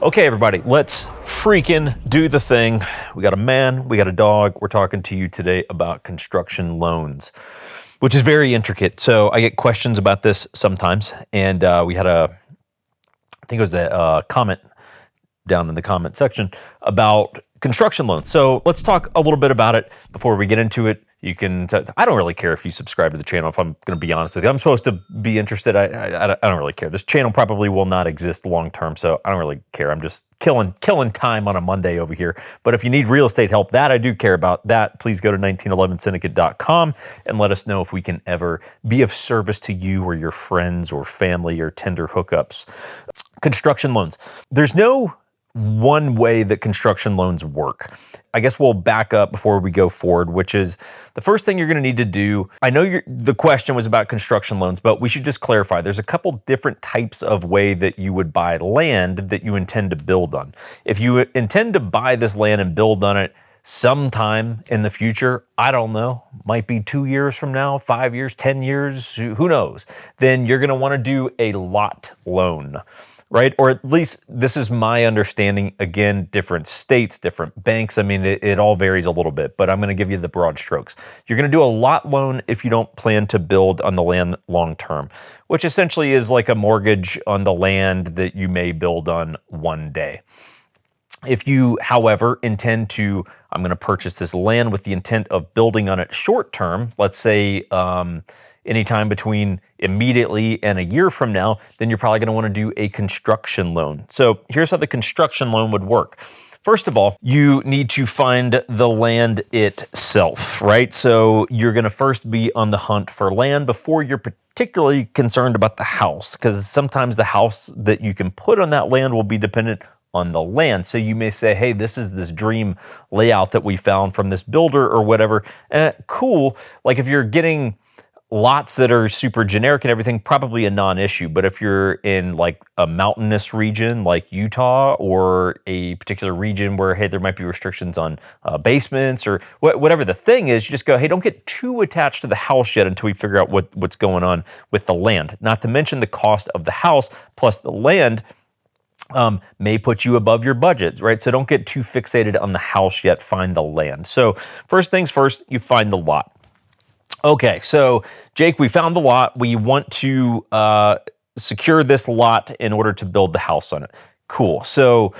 Okay, everybody, let's freaking do the thing. We got a man, we got a dog. We're talking to you today about construction loans, which is very intricate. So I get questions about this sometimes, and we had I think it was a comment down in the comment section about construction loans. So let's talk a little bit about it before we get into it. You can, I don't really care if you subscribe to the channel, if I'm going to be honest with you. I'm supposed to be interested. I don't really care. This channel probably will not exist long term, so I don't really care. I'm just killing time on a Monday over here. But if you need real estate help, that I do care about. That, please go to 1911syndicate.com and let us know if we can ever be of service to you or your friends or family or tender hookups. Construction loans. There's no one way that construction loans work. I guess we'll back up before we go forward, which is the first thing you're going to need to do. I know the question was about construction loans, but we should just clarify. There's a couple different types of way that you would buy land that you intend to build on. If you intend to buy this land and build on it sometime in the future, I don't know, might be 2 years from now, 5 years, 10 years, who knows, then you're going to want to do a lot loan. Right? Or at least this is my understanding. Again, different states, different banks. I mean, it all varies a little bit, but I'm going to give you the broad strokes. You're going to do a lot loan if you don't plan to build on the land long term, which essentially is like a mortgage on the land that you may build on one day. If you, however, intend to, I'm going to purchase this land with the intent of building on it short term, let's say, anytime between immediately and a year from now, then you're probably going to want to do a construction loan. So here's how the construction loan would work. First of all, you need to find the land itself, right? So you're going to first be on the hunt for land before you're particularly concerned about the house, because sometimes the house that you can put on that land will be dependent on the land. So you may say, hey, this is this dream layout that we found from this builder or whatever. Cool. Like if you're getting lots that are super generic and everything, probably a non-issue. But if you're in like a mountainous region like Utah, or a particular region where, hey, there might be restrictions on basements or whatever the thing is, you just go, hey, don't get too attached to the house yet until we figure out what's going on with the land. Not to mention the cost of the house plus the land may put you above your budget, right? So don't get too fixated on the house yet, find the land. So first things first, you find the lot. Okay, so Jake, we found the lot. We want to secure this lot in order to build the house on it. Cool. So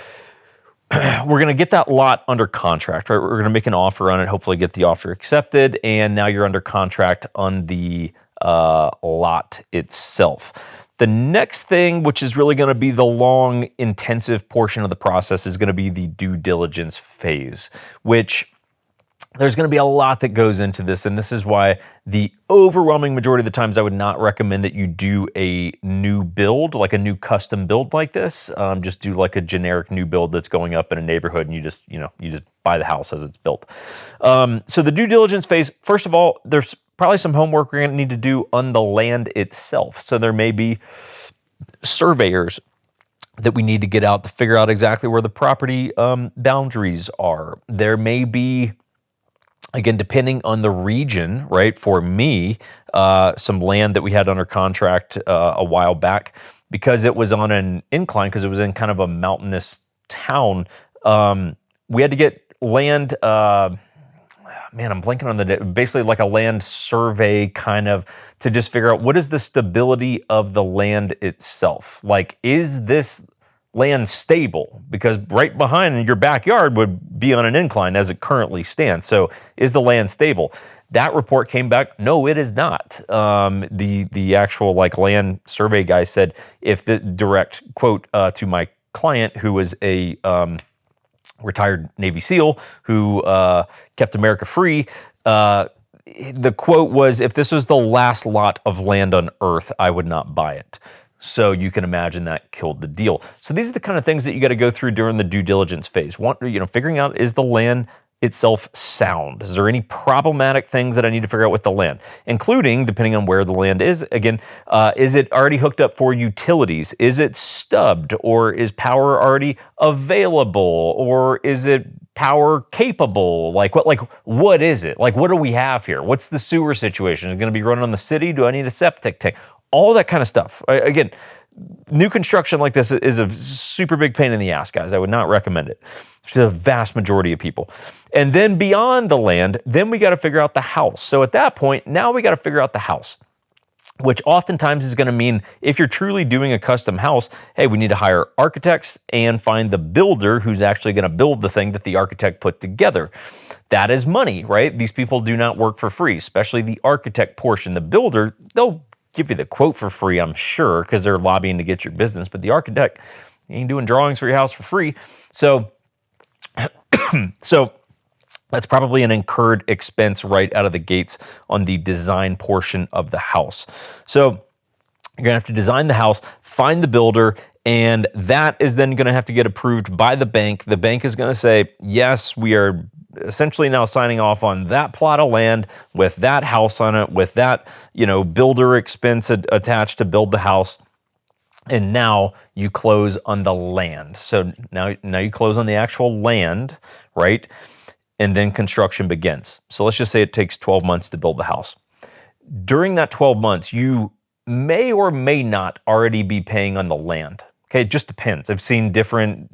we're going to get that lot under contract, right? We're going to make an offer on it, hopefully get the offer accepted, and now you're under contract on the lot itself. The next thing, which is really going to be the long, intensive portion of the process, is going to be the due diligence phase, which there's going to be a lot that goes into this, and this is why the overwhelming majority of the times I would not recommend that you do a new build, like a new custom build like this. Just do like a generic new build that's going up in a neighborhood, and you just buy the house as it's built. So the due diligence phase, first of all, there's probably some homework we're going to need to do on the land itself. So there may be surveyors that we need to get out to figure out exactly where the property boundaries are. There may be, again, depending on the region, right? For me, some land that we had under contract a while back, because it was on an incline, because it was in kind of a mountainous town, we had to get land, man, I'm blanking on basically like a land survey kind of, to just figure out what is the stability of the land itself. Like, is this land stable? Because right behind your backyard would be on an incline as it currently stands. So is the land stable? That report came back, no, it is not. The actual like land survey guy said, if the direct quote to my client, who was a retired Navy SEAL who kept America free, the quote was, if this was the last lot of land on earth, I would not buy it. So you can imagine that killed the deal. So these are the kind of things that you got to go through during the due diligence phase. Figuring out, is the land itself sound? Is there any problematic things that I need to figure out with the land? Including, depending on where the land is, again, is it already hooked up for utilities? Is it stubbed? Or is power already available? Or is it power capable? What is it? Like, what do we have here? What's the sewer situation? Is it going to be running on the city? Do I need a septic tank? All that kind of stuff. Again, New construction like this is a super big pain in the ass, guys. I would not recommend it to the vast majority of people. And then beyond the land, then we got to figure out the house. So at that point, now we got to figure out the house, which oftentimes is going to mean if you're truly doing a custom house, hey, we need to hire architects and find the builder who's actually going to build the thing that the architect put together. That is money, right? These people do not work for free, especially the architect portion. The builder, they'll give you the quote for free, I'm sure, because they're lobbying to get your business. But the architect, you ain't doing drawings for your house for free. So that's probably an incurred expense right out of the gates on the design portion of the house. So you're gonna have to design the house, find the builder, and that is then gonna have to get approved by the bank. The bank is gonna say, yes, we are essentially now signing off on that plot of land with that house on it, with that, builder expense attached to build the house. And now you close on the land. So now you close on the actual land, right? And then construction begins. So let's just say it takes 12 months to build the house. During that 12 months, you may or may not already be paying on the land. Okay, it just depends. I've seen different,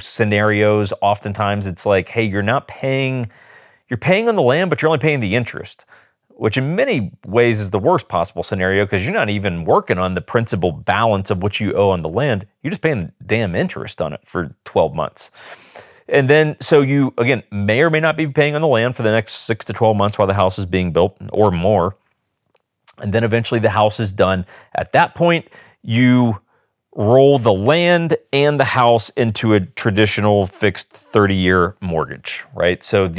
scenarios. Oftentimes it's like, hey, you're paying on the land, but you're only paying the interest, which in many ways is the worst possible scenario because you're not even working on the principal balance of what you owe on the land. You're just paying damn interest on it for 12 months. And then, so you, again, may or may not be paying on the land for the next 6 to 12 months while the house is being built or more. And then eventually the house is done. At that point, you roll the land and the house into a traditional fixed 30-year mortgage, right? So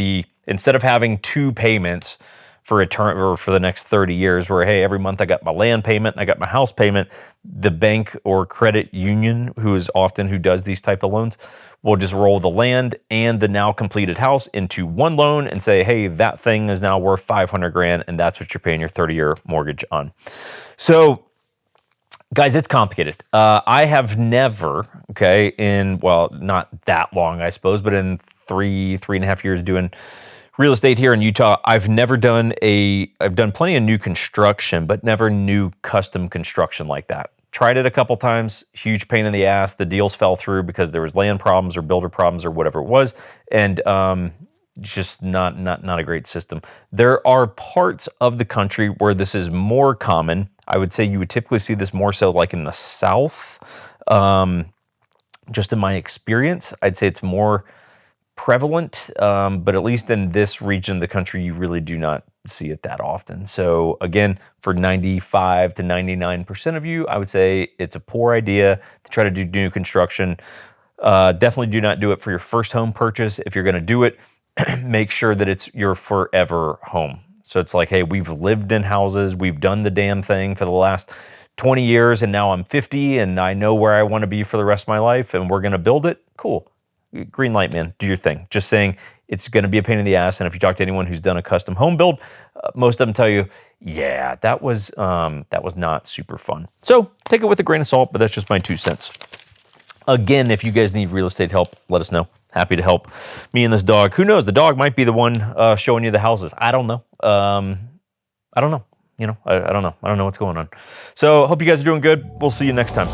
instead of having two payments for a term or for the next 30 years where, hey, every month I got my land payment and I got my house payment, the bank or credit union, who does these type of loans, will just roll the land and the now completed house into one loan and say, hey, that thing is now worth $500,000 and that's what you're paying your 30-year mortgage on. So guys, it's complicated. I have never, not that long, I suppose, but in three and a half years doing real estate here in Utah, I've done plenty of new construction, but never new custom construction like that. Tried it a couple times, huge pain in the ass. The deals fell through because there was land problems or builder problems or whatever it was. And just not a great system. There are parts of the country where this is more common. I would say you would typically see this more so like in the South. Just in my experience, I'd say it's more prevalent, but at least in this region of the country, you really do not see it that often. So again, for 95 to 99% of you, I would say it's a poor idea to try to do new construction. Definitely do not do it for your first home purchase. If you're gonna do it, make sure that it's your forever home. So it's like, hey, we've lived in houses, we've done the damn thing for the last 20 years, and now I'm 50 and I know where I want to be for the rest of my life, and we're gonna build it. Cool. Green light, man, do your thing. Just saying it's gonna be a pain in the ass. And if you talk to anyone who's done a custom home build, most of them tell you, yeah, that was not super fun. So take it with a grain of salt, but that's just my 2 cents. Again, if you guys need real estate help, let us know. Happy to help me and this dog. Who knows? The dog might be the one showing you the houses. I don't know. I don't know. I don't know. I don't know what's going on. So hope you guys are doing good. We'll see you next time.